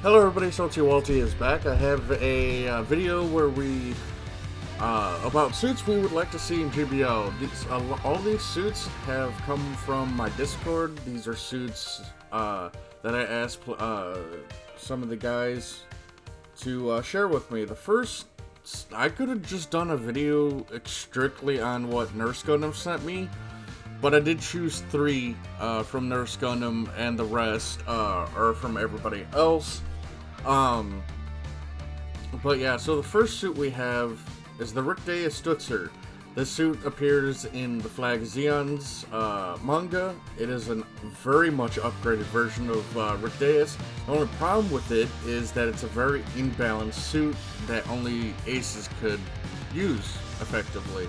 Hello everybody, Salty Walty is back. I have a video where we, about suits we would like to see in GBO. All these suits have come from my Discord. These are suits that I asked some of the guys to share with me. The first, I could have just done a video strictly on what Nurse Gundam sent me, but I did choose 3 from Nurse Gundam, and the rest are from everybody else. But yeah, so the first suit we have is the Rick Deus Stutzer. This suit appears in the Flag Zeon's manga. It is a very much upgraded version of Rick Deus. The only problem with it is that it's a very imbalanced suit that only aces could use effectively.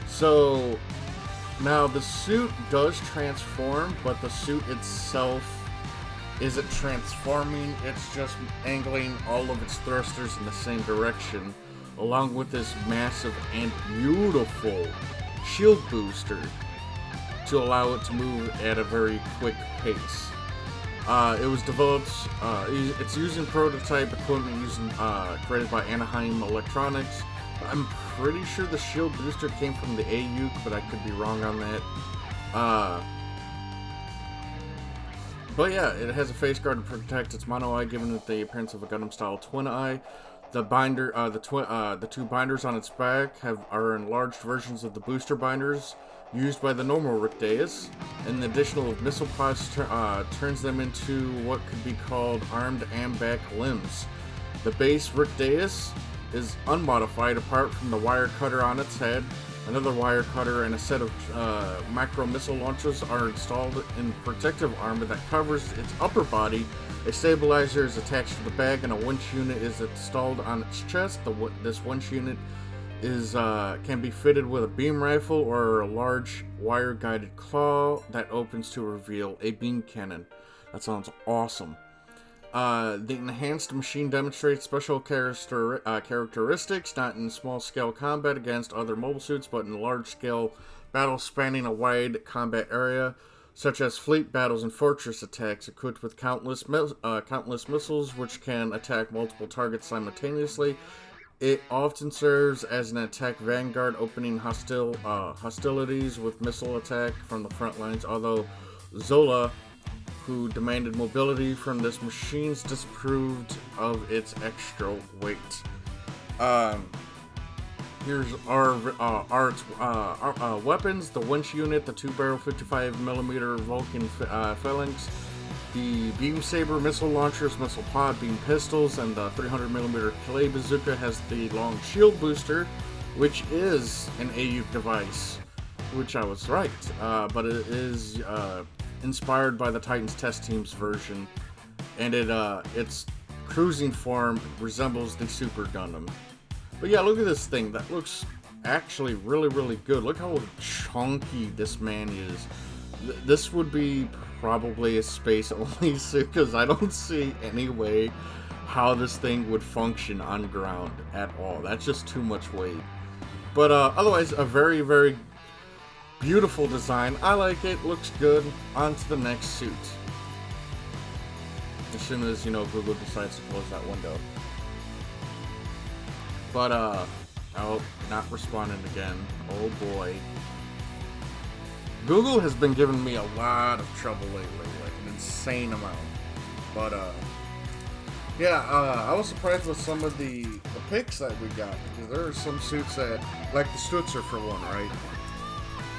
So now the suit does transform, but the suit itself isn't transforming, it's just angling all of its thrusters in the same direction, along with this massive and beautiful shield booster to allow it to move at a very quick pace. It was developed, it's using prototype equipment created by Anaheim Electronics. I'm pretty sure the shield booster came from the AU, but I could be wrong on that. But yeah, it has a face guard to protect its mono eye, giving it the appearance of a Gundam-style twin eye. The binder, the 2 binders on its back are enlarged versions of the booster binders used by the normal Rick Deus, and the additional missile pods turns them into what could be called armed ambac limbs. The base Rick Deus is unmodified apart from the wire cutter on its head. Another wire cutter and a set of micro missile launchers are installed in protective armor that covers its upper body. A stabilizer is attached to the bag, and a winch unit is installed on its chest. This winch unit can be fitted with a beam rifle or a large wire-guided claw that opens to reveal a beam cannon. That sounds awesome. The enhanced machine demonstrates special characteristics, not in small-scale combat against other mobile suits, but in large-scale battles spanning a wide combat area, such as fleet battles and fortress attacks, equipped with countless missiles which can attack multiple targets simultaneously. It often serves as an attack vanguard, opening hostilities with missile attack from the front lines, although Zola, who demanded mobility from this machines, disapproved of its extra weight. Here's our weapons: the winch unit, the 2-barrel 55mm Vulcan phalanx, the beam saber missile launchers, missile pod, beam pistols, and the 300mm clay bazooka has the long shield booster, which is an AU device, which I was right, but it is inspired by the Titans test team's version, and its cruising form resembles the Super Gundam. But yeah, look at this thing. That looks actually really good. Look how chunky this man is. This would be probably a space only suit, because I don't see any way how this thing would function on ground at all. That's just too much weight. But otherwise, a very beautiful design. I like it. Looks good. On to the next suit. As soon as, Google decides to close that window. But, oh, not responding again. Oh boy. Google has been giving me a lot of trouble lately, like an insane amount. But, yeah, I was surprised with some of the picks that we got, because there are some suits that, like the Stutzer for one, right?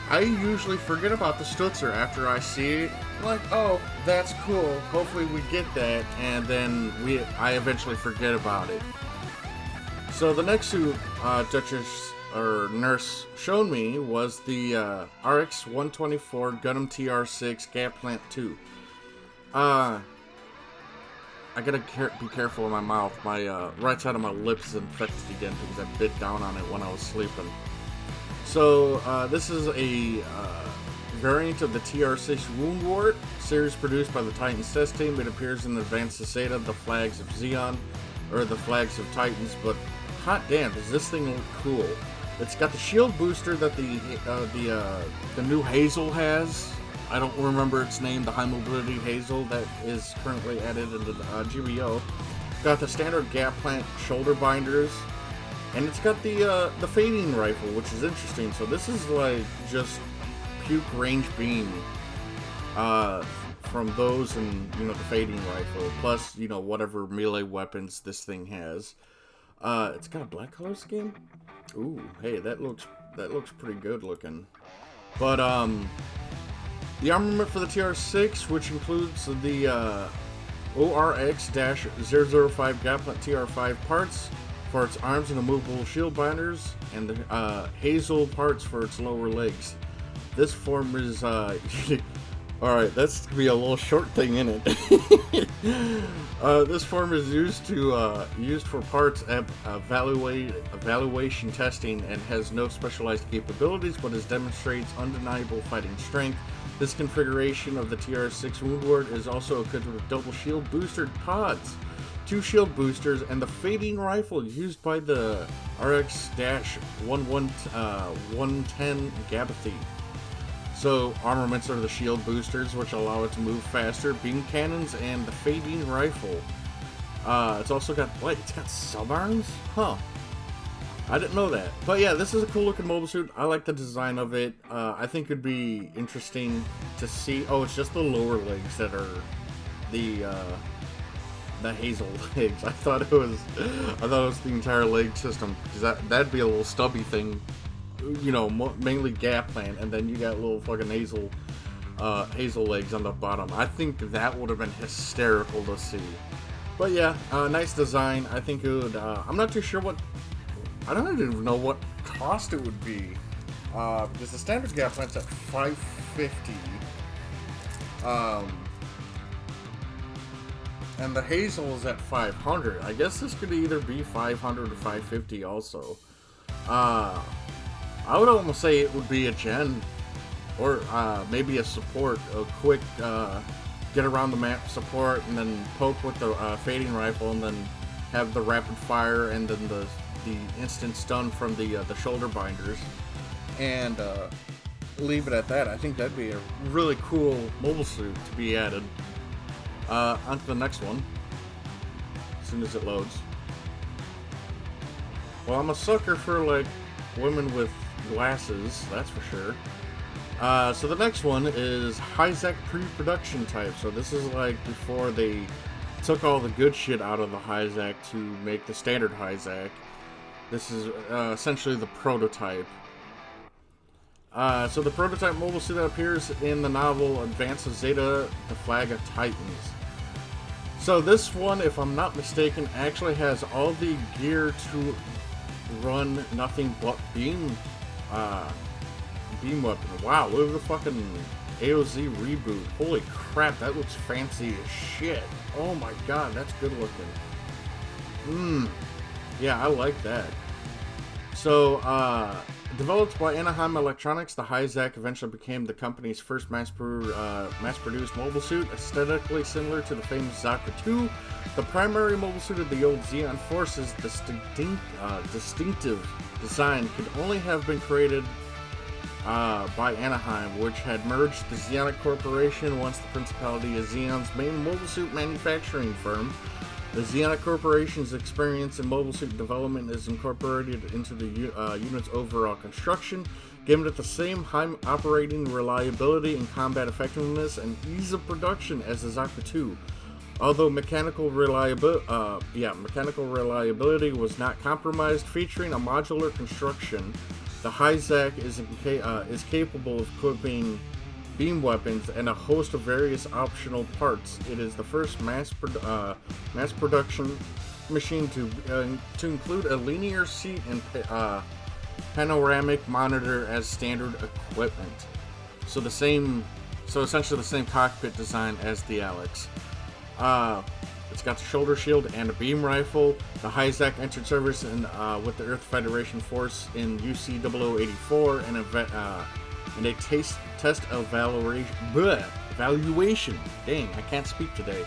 I usually forget about the Stutzer after I see it. I'm like, oh, that's cool. Hopefully we get that, and then I eventually forget about it. So the next suit Duchess or Nurse showed me was the RX-124 Gundam TR6 Gap Plant 2. I gotta be careful of my mouth. My right side of my lips is infected again because I bit down on it when I was sleeping. So, this is a variant of the TR6 Woundwort series produced by the Titans test team. It appears in the Advanced Zeta, the Flags of Zeon, or the Flags of Titans, but hot damn, does this thing look cool. It's got the shield booster that the new Hazel has. I don't remember its name, the high mobility Hazel that is currently added into the GBO. Got the standard gap plant shoulder binders, and it's got the fading rifle, which is interesting. So this is like just puke range beam from those, and the fading rifle, plus whatever melee weapons this thing has. It's got a black color scheme. Ooh, hey, that looks pretty good looking. But the armament for the TR6, which includes the ORX-005 Gaplet TR5 parts for its arms and the movable shield binders, and the Hazel parts for its lower legs. This form is alright, that's gonna be a little short thing in it. This form is used for parts evaluation testing and has no specialized capabilities, but it demonstrates undeniable fighting strength. This configuration of the TR6 Woundward is also equipped with double shield booster pods, 2 shield boosters, and the fading rifle used by the RX-110 Gabathy. So, armaments are the shield boosters, which allow it to move faster, beam cannons, and the fading rifle. It's also got, it's got subarms? Huh. I didn't know that. But yeah, this is a cool looking mobile suit. I like the design of it. I think it'd be interesting to see. Oh, it's just the lower legs that are the Hazel legs. I thought it was the entire leg system, because that'd be a little stubby thing. Mainly gap plant, and then you got little fucking Hazel legs on the bottom. I think that would have been hysterical to see. But yeah, nice design. I think it would. I'm not too sure I don't even know what cost it would be, because the standard gap plant's at $550, and the Hazel is at $500. I guess this could either be $500 or $550 also. I would almost say it would be a gen, or maybe a support, a quick get around the map support, and then poke with the fading rifle, and then have the rapid fire, and then the instant stun from the shoulder binders, and leave it at that. I think that'd be a really cool mobile suit to be added. On to the next one, as soon as it loads. Well, I'm a sucker for women with glasses, that's for sure. So the next one is Hyzak pre-production type. So this is before they took all the good shit out of the Hyzak to make the standard Hyzak. This is essentially the prototype. So the prototype mobile suit that appears in the novel Advance of Zeta, the Flag of Titans. So this one, if I'm not mistaken, actually has all the gear to run nothing but beam weapon. Wow, look at the fucking AOZ reboot. Holy crap, that looks fancy as shit. Oh my god, that's good looking. Yeah, I like that. So, developed by Anaheim Electronics, the Hyzak eventually became the company's first mass-produced mobile suit, aesthetically similar to the famous Zakra 2. The primary mobile suit of the old Zeon Force's distinctive design could only have been created by Anaheim, which had merged the Zeonic Corporation once the Principality is Zeon's main mobile suit manufacturing firm. The Zeonic Corporation's experience in mobile suit development is incorporated into the unit's overall construction, giving it the same high operating reliability and combat effectiveness and ease of production as the Zakra 2. Although mechanical reliability was not compromised, featuring a modular construction, the Hyzak is capable of equipping beam weapons and a host of various optional parts. It is the first mass production machine to include a linear seat and panoramic monitor as standard equipment. So essentially the same cockpit design as the Alex. It's got the shoulder shield and a beam rifle. The Hyzak entered service with the Earth Federation Force in UC 0084 and a test evaluation. Dang, I can't speak today.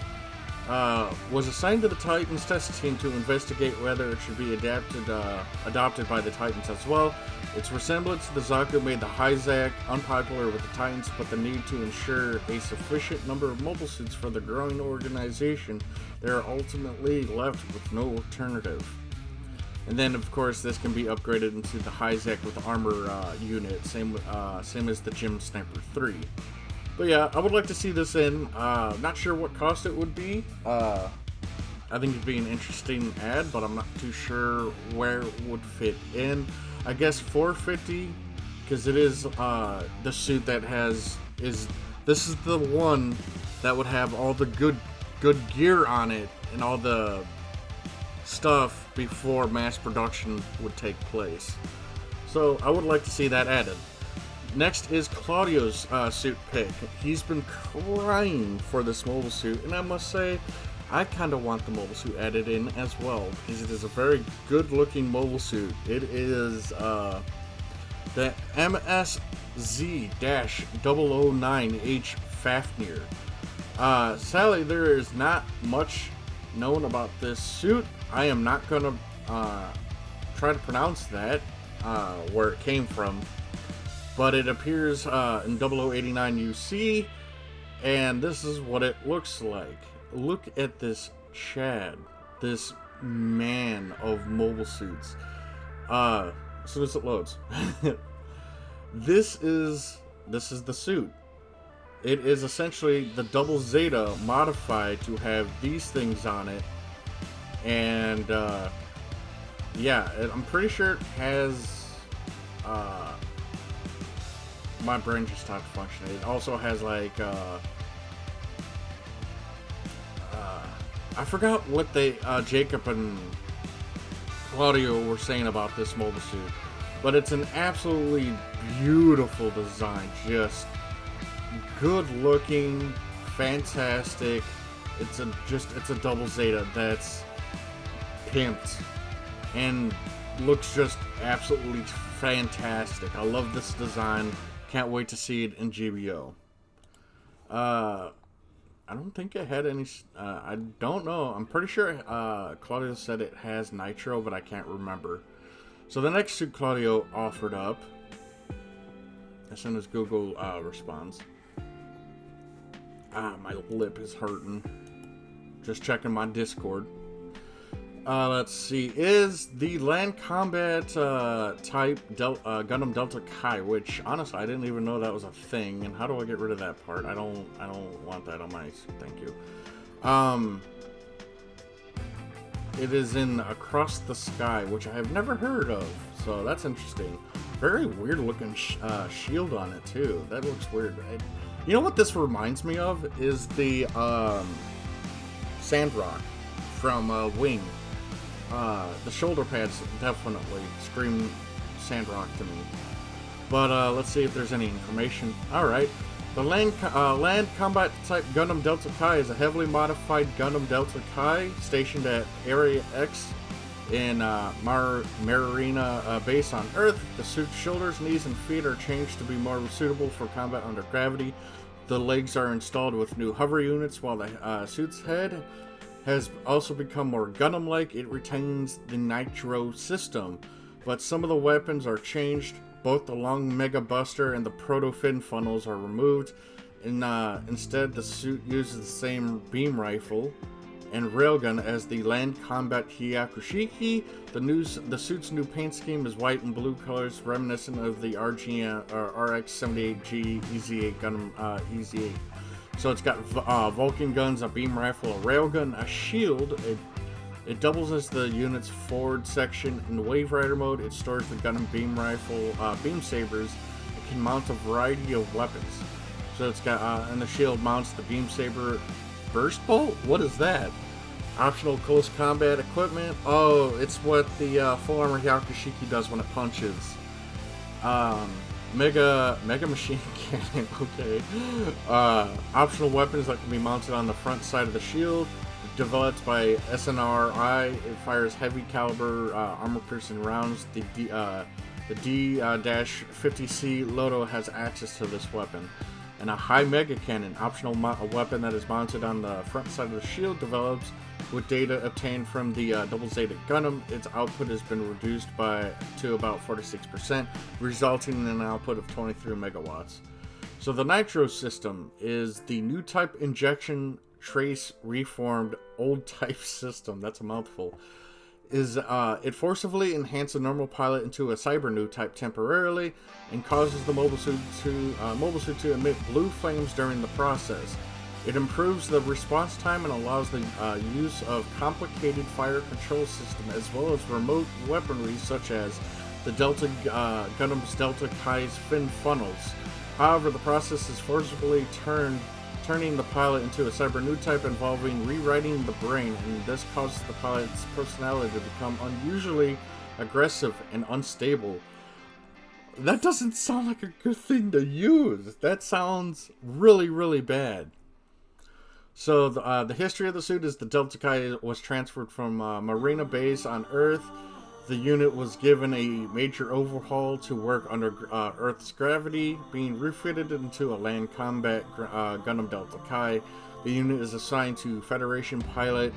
was assigned to the Titans test team to investigate whether it should be adopted by the Titans as well. Its resemblance to the Zaku made the Hyzak unpopular with the Titans, but the need to ensure a sufficient number of mobile suits for the growing organization, they are ultimately left with no alternative. And then, of course, this can be upgraded into the Hyzak with armor unit, same as the Gym Sniper 3. But yeah, I would like to see this in. Not sure what cost it would be. I think it'd be an interesting ad, but I'm not too sure where it would fit in. I guess $450, because it is the suit that this is the one that would have all the good gear on it and all the stuff before mass production would take place. So I would like to see that added. Next is Claudio's suit pick. He's been crying for this mobile suit, and I must say, I kind of want the mobile suit added in as well, because it is a very good looking mobile suit. It is the MSZ-009H Fafnir. Sadly, there is not much known about this suit. I am not going to try to pronounce that, where it came from. But it appears in 0089 UC, and this is what it looks like. Look at this Chad, this man of mobile suits. As soon as it loads. This is the suit. It is essentially the Double Zeta modified to have these things on it. And yeah, I'm pretty sure it has my brain just stopped functioning. It also has like I forgot what they Jacob and Claudio were saying about this mobile suit, but it's an absolutely beautiful design, just good looking, fantastic. It's a Double Zeta that's pimped and looks just absolutely fantastic. I love this design. Can't wait to see it in GBO. I don't think it had any. I don't know. I'm pretty sure Claudio said it has nitro, but I can't remember. So the next suit Claudio offered up, as soon as Google responds. My lip is hurting. Just checking my Discord. Let's see. Is the land combat type Gundam Delta Kai, which honestly I didn't even know that was a thing. And how do I get rid of that part? I don't want that on my. Thank you. It is in Across the Sky, which I have never heard of. So that's interesting. Very weird looking shield on it too. That looks weird. You know what this reminds me of is the Sandrock from Wing. The shoulder pads definitely scream Sandrock to me. But let's see if there's any information. Alright. The land combat type Gundam Delta Kai is a heavily modified Gundam Delta Kai stationed at Area X in Marina base on Earth. The suit's shoulders, knees, and feet are changed to be more suitable for combat under gravity. The legs are installed with new hover units, while the suit's head has also become more Gundam-like. It retains the Nitro system, but some of the weapons are changed. Both the long Mega Buster and the Proto-Fin funnels are removed, and instead the suit uses the same beam rifle and railgun as the land combat Hyakushiki. The suit's new paint scheme is white and blue colors, reminiscent of the RX-78G EZ8 Gundam EZ8. So it's got Vulcan guns, a beam rifle, a railgun, a shield. It doubles as the unit's forward section. In the Wave Rider mode, it stores the Gundam beam rifle, beam sabers. It can mount a variety of weapons. So it's got, and the shield mounts the beam saber burst bolt? What is that? Optional close combat equipment. Oh, it's what the full armor Hyakushiki does when it punches. Mega machine cannon, okay. Optional weapons that can be mounted on the front side of the shield. Developed by SNRI, it fires heavy caliber armor-piercing rounds. The D-50C Loto has access to this weapon. And a high mega cannon, optional weapon that is mounted on the front side of the shield, develops with data obtained from the Double Zeta Gundam. Its output has been reduced to about 46%, resulting in an output of 23 megawatts. So the Nitro system is the new type injection trace reformed old type system. That's a mouthful. It forcibly enhances a normal pilot into a cyber new type temporarily and causes the mobile suit to emit blue flames during the process. It improves the response time and allows the use of complicated fire control system as well as remote weaponry such as the Gundam's Delta Kai's fin funnels. However, the process is forcibly turning the pilot into a cyber new type involving rewriting the brain, and this causes the pilot's personality to become unusually aggressive and unstable. That doesn't sound like a good thing to use. That sounds really, really bad. So the history of the suit is the Delta Kai was transferred from Marina Base on Earth. The unit was given a major overhaul to work under Earth's gravity, being refitted into a land combat Gundam Delta Kai. The unit is assigned to Federation pilot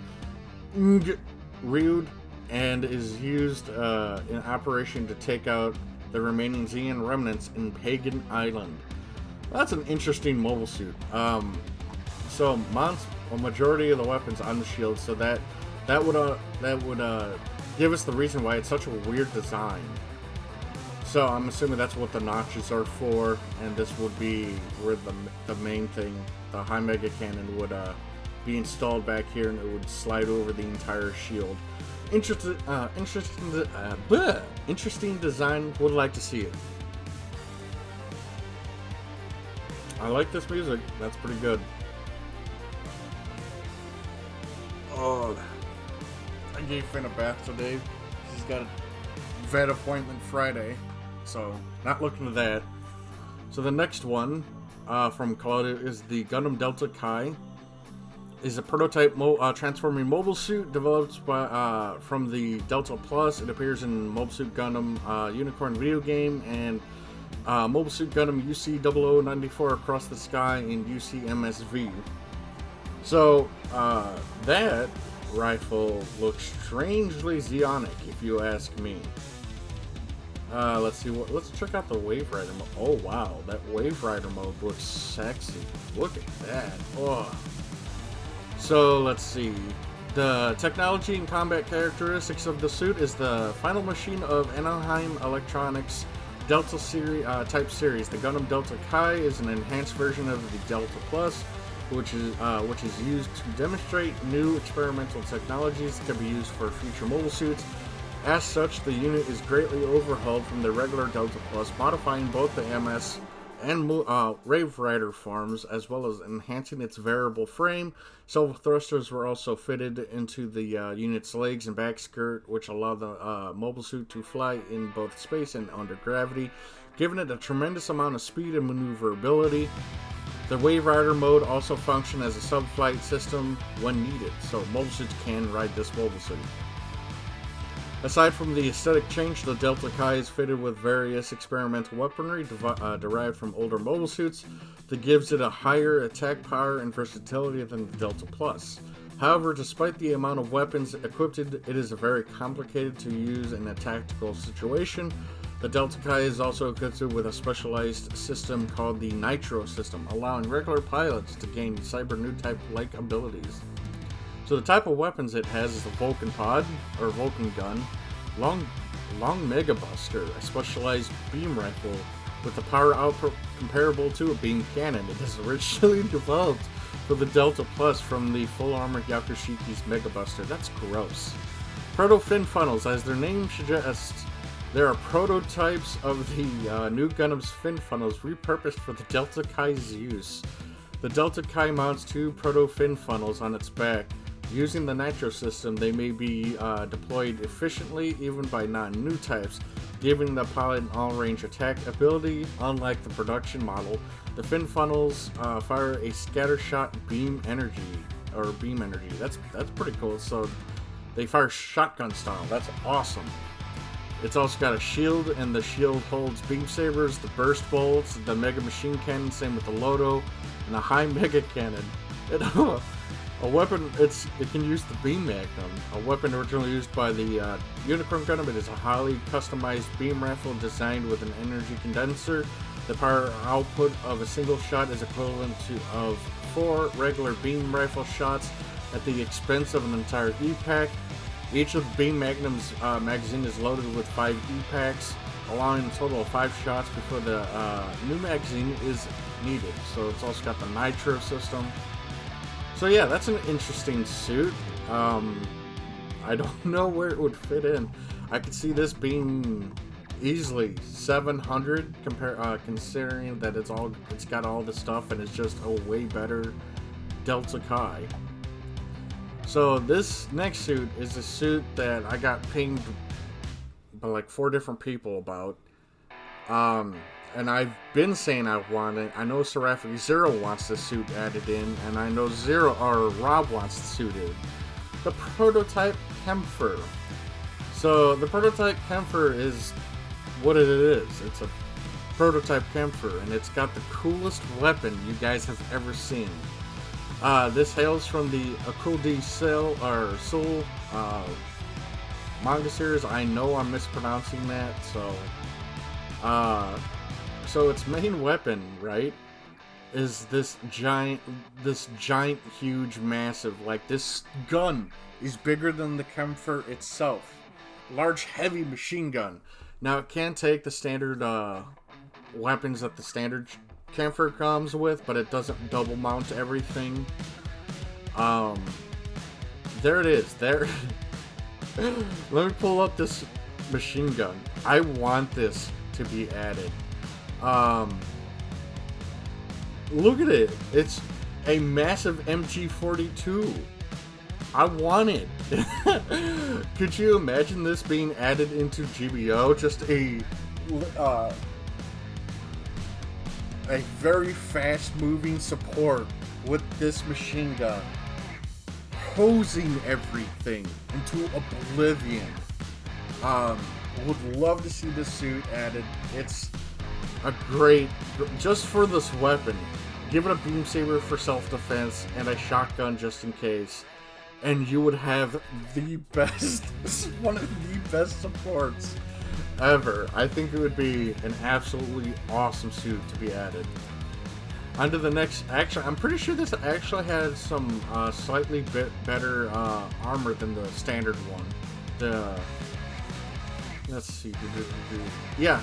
Ryud and is used in operation to take out the remaining Zeon remnants in Pagan Island. That's an interesting mobile suit. So mounts a majority of the weapons on the shield, so that would give us the reason why it's such a weird design. So I'm assuming that's what the notches are for, and this would be where the main thing, the high mega cannon, would be installed back here, and it would slide over the entire shield. Interesting design. Would like to see it. I like this music. That's pretty good. Oh, I gave Finn a bath today. He's got a vet appointment Friday, so not looking at that. So the next one from Claudia is the Gundam Delta Kai. Is a prototype transforming mobile suit developed from the Delta Plus. It appears in Mobile Suit Gundam Unicorn video game and Mobile Suit Gundam UC0094 Across the Sky and UCMSV. So that rifle looks strangely Zeonic, if you ask me. Let's see let's check out the Wave Rider mode. Oh wow, that Wave Rider mode looks sexy. Look at that. Oh. So let's see. The technology and combat characteristics of the suit is the final machine of Anaheim Electronics Delta type series. The Gundam Delta Kai is an enhanced version of the Delta Plus, which is used to demonstrate new experimental technologies that can be used for future mobile suits. As such, the unit is greatly overhauled from the regular Delta Plus, modifying both the MS and Wave Rider forms, as well as enhancing its variable frame. Several thrusters were also fitted into the unit's legs and back skirt, which allow the mobile suit to fly in both space and under gravity, giving it a tremendous amount of speed and maneuverability. The Wave Rider mode also functions as a sub-flight system when needed, so mobile suits can ride this mobile suit. Aside from the aesthetic change, the Delta Kai is fitted with various experimental weaponry derived from older mobile suits that gives it a higher attack power and versatility than the Delta Plus. However, despite the amount of weapons equipped, it is very complicated to use in a tactical situation. The Delta Kai is also equipped with a specialized system called the Nitro system, allowing regular pilots to gain Cyber New type-like abilities. So the type of weapons it has is the Vulcan Pod, or Vulcan Gun, Long Mega Buster, a specialized beam rifle with a power output comparable to a beam cannon. It is originally developed for the Delta Plus from the full armored Yakushiki's Mega Buster. That's gross. Proto Fin Funnels, as their name suggests, there are prototypes of the new Gundam's fin funnels repurposed for the Delta Kai's use. The Delta Kai mounts two proto fin funnels on its back. Using the Nitro system, they may be deployed efficiently even by non-new types, giving the pilot an all-range attack ability. Unlike the production model, the fin funnels fire a scattershot beam energy. That's pretty cool. So they fire shotgun style. That's awesome. It's also got a shield, and the shield holds beam sabers, the burst bolts, the mega machine cannon, same with the Loto, and a high mega cannon. A weapon, it can use the beam magnum. A weapon originally used by the Unicorn Gundam. It is a highly customized beam rifle designed with an energy condenser. The power output of a single shot is equivalent of 4 regular beam rifle shots at the expense of an entire E-Pack. Each of the Beam Magnum's magazine is loaded with 5 E-Packs, allowing a total of 5 shots before the new magazine is needed. So it's also got the nitro system. So yeah, that's an interesting suit. I don't know where it would fit in. I could see this being easily 700 considering that it's got all the stuff and it's just a way better Delta Chi. So this next suit is a suit that I got pinged by like 4 different people about. And I've been saying I want it. I know Seraphic Zero wants the suit added in, and I know Rob wants the suit in. The Prototype Kempfer. So the Prototype Kempfer is what it is. It's a Prototype Kempfer, and it's got the coolest weapon you guys have ever seen. This hails from the Akul D Soul manga series. I know I'm mispronouncing that, so its main weapon, right, is this giant, huge, massive, like, this gun is bigger than the Kempfer itself. Large, heavy machine gun. Now, it can take the standard weapons that the standard Kempfer comes with, but it doesn't double mount everything. There it is. There. Let me pull up this machine gun. I want this to be added. Look at it. It's a massive MG42. I want it. Could you imagine this being added into GBO? Just a very fast-moving support with this machine gun, hosing everything into oblivion. Would love to see this suit added. It's a great, just for this weapon, give it a beam saber for self-defense and a shotgun just in case, and you would have the best, one of the best supports ever. I think it would be an absolutely awesome suit to be added. On to the next. Actually, I'm pretty sure this actually has some slightly better armor than the standard one. Let's see. Yeah,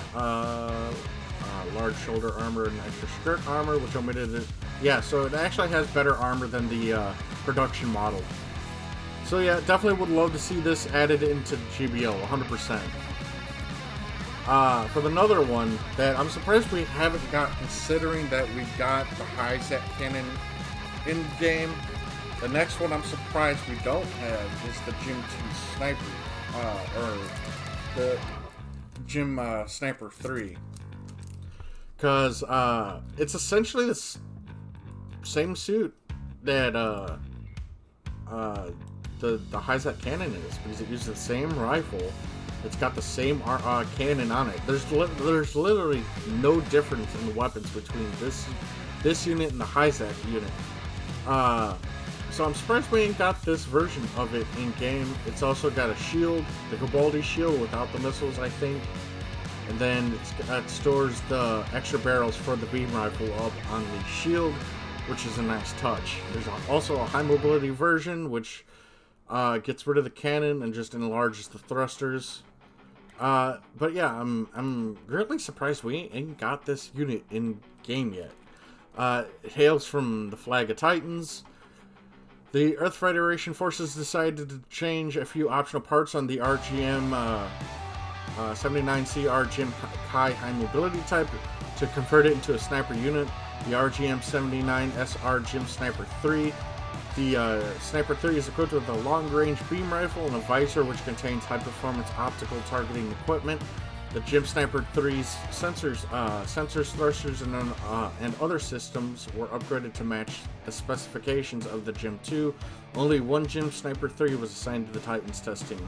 large shoulder armor and extra skirt armor, which omitted it. Yeah, so it actually has better armor than the production model. So yeah, definitely would love to see this added into GBO, 100%. For another one that I'm surprised we haven't got, considering that we've got the High-Zat cannon in game. The next one I'm surprised we don't have is the Jim 2 Sniper, or the Jim Sniper 3. Because it's essentially the same suit that the High-Zat cannon is, because it uses the same rifle. It's got the same cannon on it. There's literally no difference in the weapons between this unit and the High-Zat unit. So I'm surprised we ain't got this version of it in game. It's also got a shield, the Gabaldi shield without the missiles, I think. And then it stores the extra barrels for the beam rifle up on the shield, which is a nice touch. There's also a high mobility version, which gets rid of the cannon and just enlarges the thrusters. But yeah, I'm greatly surprised we ain't got this unit in game yet. It hails from the Flag of Titans. The Earth Federation forces decided to change a few optional parts on the RGM 79C RGM Chi High Mobility type to convert it into a sniper unit. The RGM 79 SR Jim Sniper 3. The Sniper 3 is equipped with a long-range beam rifle and a visor which contains high-performance optical targeting equipment. The Jim Sniper 3's sensors, thrusters, and other systems were upgraded to match the specifications of the Jim 2. Only one Jim Sniper 3 was assigned to the Titans testing.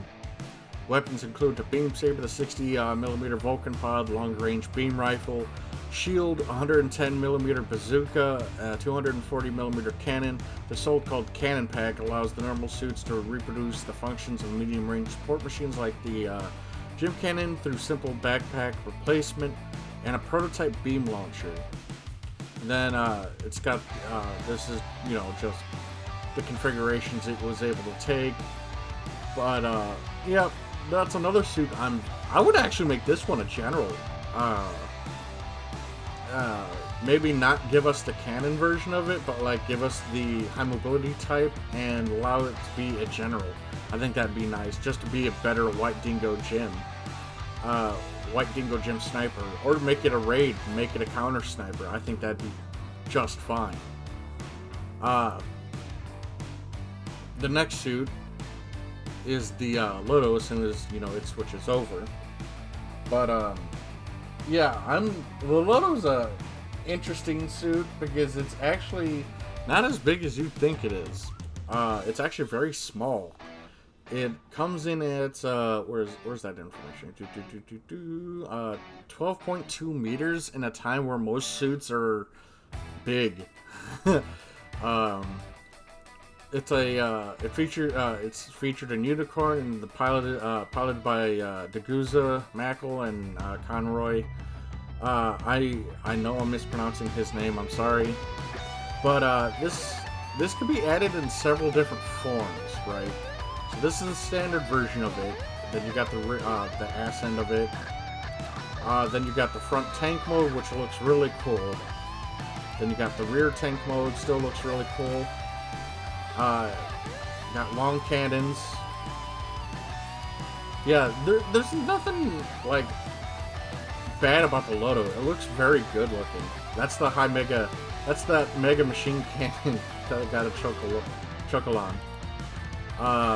Weapons include the beam saber, the 60mm Vulcan pod, long-range beam rifle, shield, 110mm bazooka, 240mm cannon. The so-called cannon pack allows the normal suits to reproduce the functions of medium-range support machines like the Gym Cannon through simple backpack replacement and a prototype beam launcher. And then it's got this is just the configurations it was able to take. But yeah, that's another suit. I would actually make this one a general. Maybe not give us the cannon version of it, but like give us the high mobility type and allow it to be a general. I think that'd be nice, just to be a better White Dingo Gym. White Dingo Gym sniper, or make it a raid, make it a counter sniper. I think that'd be just fine. The next suit is the Lotus, and it switches over. But yeah, the Loto's a interesting suit because it's actually not as big as you think it is. It's actually very small. It comes in at where's that information? 12.2 meters in a time where most suits are big. It's featured in Unicorn and the piloted by Deguza, Mackle, and Conroy. I know I'm mispronouncing his name. I'm sorry, but this could be added in several different forms, right? So this is the standard version of it. Then you got the ass end of it. Then you got the front tank mode, which looks really cool. Then you got the rear tank mode, still looks really cool. Got long cannons. Yeah, there's nothing like bad about the Loto. It looks very good looking. That's the that's that mega machine cannon that I got a chuckle on.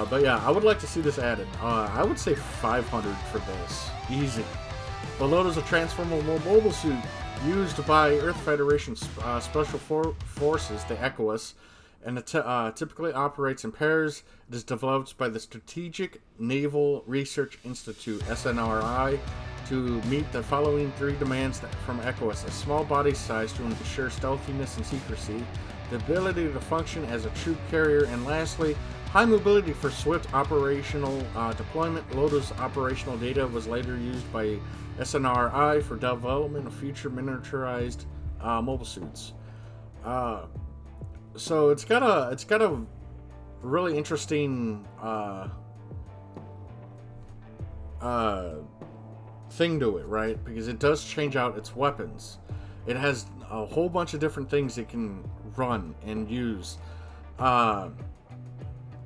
But yeah, I would like to see this added. I would say 500 for this. Easy. The Loto's a transformable mobile suit used by Earth Federation Special Forces, the ECOWAS, and it typically operates in pairs. It is developed by the Strategic Naval Research Institute, SNRI, to meet the following three demands from ECOWAS: a small body size to ensure stealthiness and secrecy, the ability to function as a troop carrier, and lastly, high mobility for swift operational deployment. Loto's operational data was later used by SNRI for development of future miniaturized mobile suits. So it's got a really interesting thing to it, right? Because it does change out its weapons. It has a whole bunch of different things it can run and use.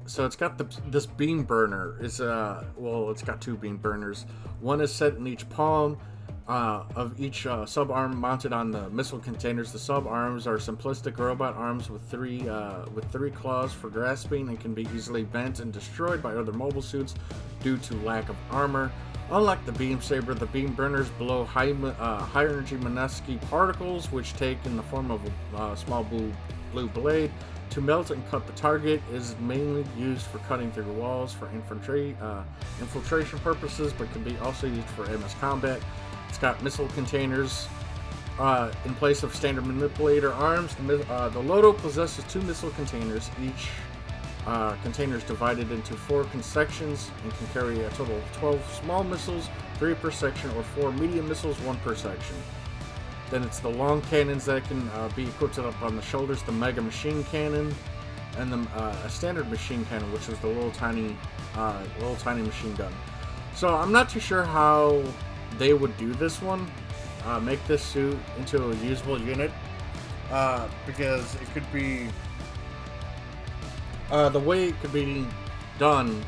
So it's got this beam burner. It's got two beam burners. One is set in each palm of each sub-arm mounted on the missile containers. The sub-arms are simplistic robot arms with three claws for grasping and can be easily bent and destroyed by other mobile suits due to lack of armor. Unlike the beam saber, the beam burners blow high energy Mineski particles, which take in the form of a small blue blade to melt and cut the target. Is mainly used for cutting through walls for infiltration purposes, but can be also used for MS combat. It's got missile containers in place of standard manipulator arms. The Loto possesses two missile containers. Each container is divided into 4 sections and can carry a total of 12 small missiles, 3 per section, or 4 medium missiles, 1 per section. Then it's the long cannons that can be equipped up on the shoulders, the mega machine cannon, and a standard machine cannon, which is the little tiny machine gun. So I'm not too sure how they would do this one, make this suit into a usable unit, because it could be the way it could be done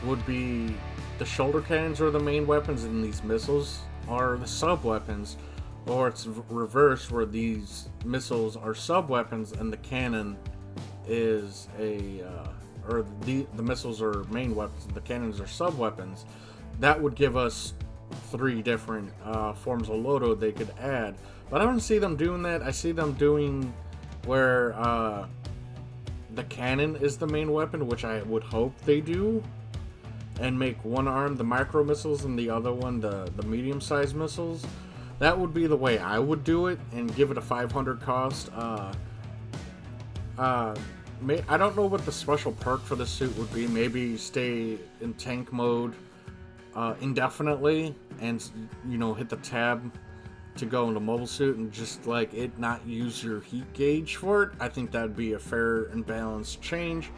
would be the shoulder cannons are the main weapons and these missiles are the sub weapons, or it's reverse where these missiles are sub weapons and the cannon is the missiles are main weapons and the cannons are sub weapons. That would give us 3 different forms of Loto they could add, but I don't see them doing that. I see them doing where the cannon is the main weapon, which I would hope they do. and make one arm the micro missiles and the other one the medium-sized missiles. That would be the way I would do it, and give it a 500 cost. I don't know what the special perk for this suit would be. Maybe stay in tank mode indefinitely, and hit the tab to go into mobile suit and just like it not use your heat gauge for it. I think that'd be a fair and balanced change.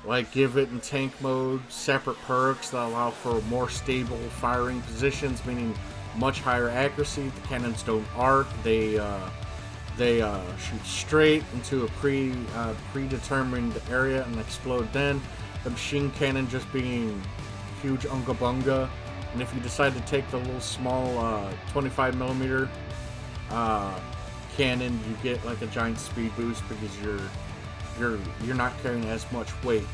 Like, give it in tank mode separate perks that allow for more stable firing positions, meaning much higher accuracy. The cannons don't arc; they shoot straight into a predetermined area and explode. Then the machine cannon just being huge unga bunga. And if you decide to take the little small 25 millimeter cannon, you get like a giant speed boost because you're not carrying as much weight.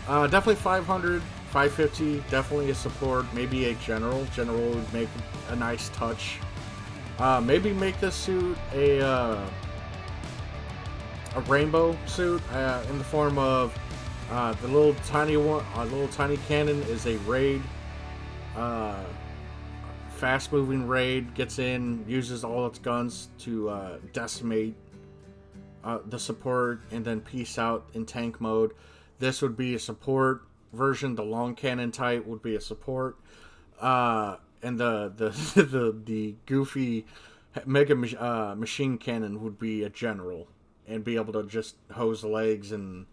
Definitely 500, 550, definitely a support, maybe a general. General would make a nice touch. Maybe make this suit a rainbow suit in the form of the little tiny one. Little tiny cannon is a raid. Fast-moving raid, gets in, uses all its guns to decimate the support, and then peace out in tank mode. This would be a support version. The long cannon type would be a support, and the goofy mega machine cannon would be a general, and be able to just hose legs and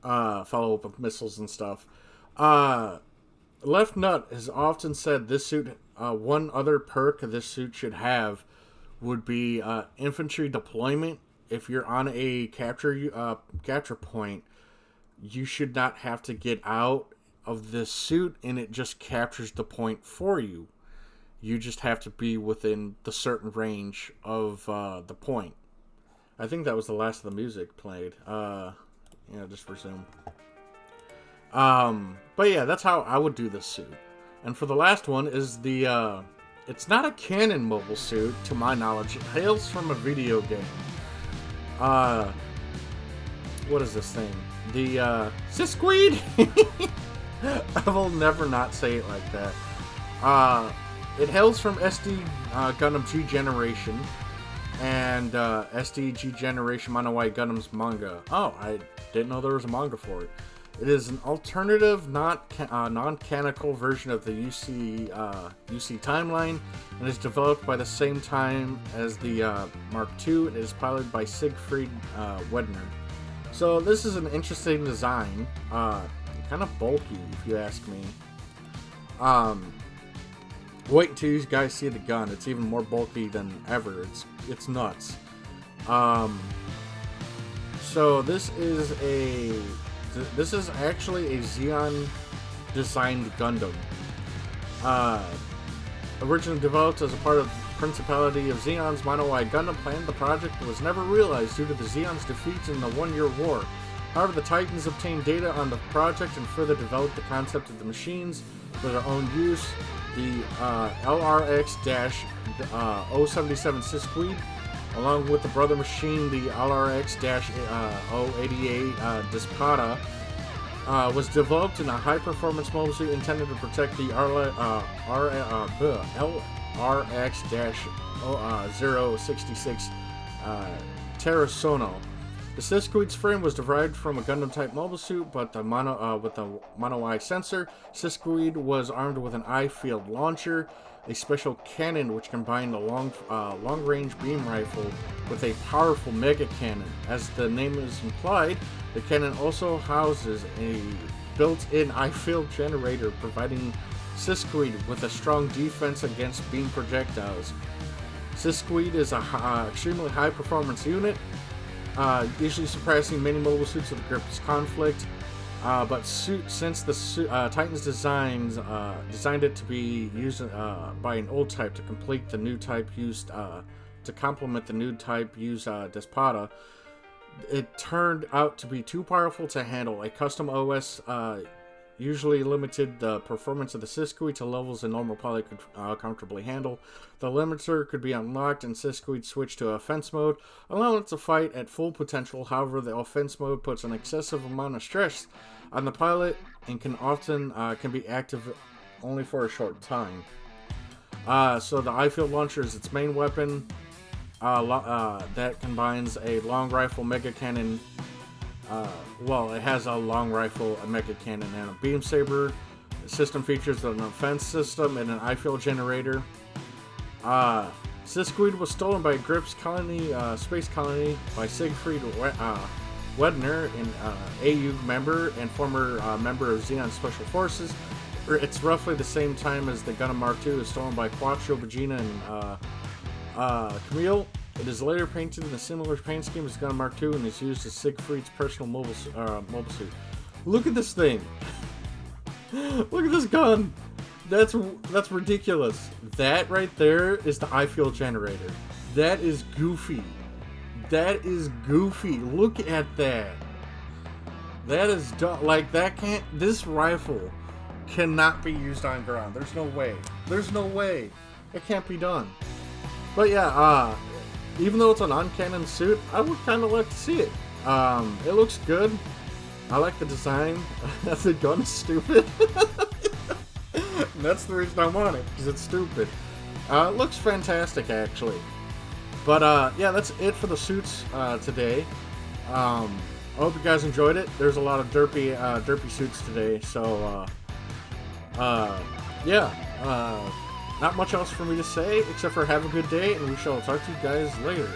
follow up with missiles and stuff. Left Nut has often said this suit, one other perk this suit should have would be infantry deployment. If you're on a capture point, you should not have to get out of this suit, and it just captures the point for you. You just have to be within the certain range of the point. I think that was the last of the music played. Just resume. But yeah, that's how I would do this suit. And for the last one is the, it's not a canon mobile suit, to my knowledge. It hails from a video game. What is this thing? The, Sisqueed? I will never not say it like that. It hails from SD Gundam G Generation and SD G Generation Mono White Gundam's manga. Oh, I didn't know there was a manga for it. It is an alternative, non-canonical version of the UC timeline, and is developed by the same time as the Mark II. It is piloted by Siegfried Wedner. So this is an interesting design, kind of bulky if you ask me. Wait until you guys see the gun; it's even more bulky than ever. It's nuts. So this is actually a Xeon designed Gundam. Originally developed as a part of the Principality of Xeon's Mono White Gundam plan, the project was never realized due to the Xeon's defeat in the One-Year War. However, the Titans obtained data on the project and further developed the concept of the machines for their own use. The LRX-077 Sisqueed, along with the brother machine, the LRX-088 Despada, was developed in a high-performance mobile suit intended to protect the LRX-066 Terrasono. The Sisqueed's frame was derived from a Gundam-type mobile suit, but with the mono-eye sensor. Sisqueed was armed with an eye-field launcher, a special cannon which combined a long-range beam rifle with a powerful mega cannon. As the name is implied, the cannon also houses a built-in eye-field generator, providing Sisqueed with a strong defense against beam projectiles. Sisqueed is an extremely high-performance unit, usually surpassing many mobile suits of the Gripp's conflict. But since the Titans designed it to be used by an old type to complete the new type used to complement the new type used Despada, it turned out to be too powerful to handle. A custom OS usually limited the performance of the Sisqueed to levels a normal pilot could comfortably handle. The limiter could be unlocked and Sisqueed switched to offense mode, allowing it to fight at full potential. However, the offense mode puts an excessive amount of stress on the pilot and can often can be active only for a short time. So the I-field launcher is its main weapon. That combines a long rifle, mega cannon. It has a long rifle, a mega cannon, and a beam saber. The system features an offense system and an I-field generator. Siskoid was stolen by Grip's colony, space colony, by Siegfried Wedner, an AU member and former member of Xeon Special Forces. It's roughly the same time as the Gundam Mark II is stolen by Quattro, Vegeta, and Camille. It is later painted in a similar paint scheme as Gundam Mark II and is used as Siegfried's personal mobile suit. Look at this thing! Look at this gun! That's ridiculous. That right there is the I-field generator. That is goofy. That is goofy. Look at that. That is like that can't. This rifle cannot be used on ground. There's no way. There's no way. It can't be done. But yeah, even though it's a non-canon suit, I would kind of like to see it. It looks good. I like the design. The gun is stupid. That's the reason I want it, because it's stupid. It looks fantastic, actually. But yeah, that's it for the suits today. I hope you guys enjoyed it. There's a lot of derpy suits today, so yeah. Not much else for me to say, except for have a good day, and we shall talk to you guys later.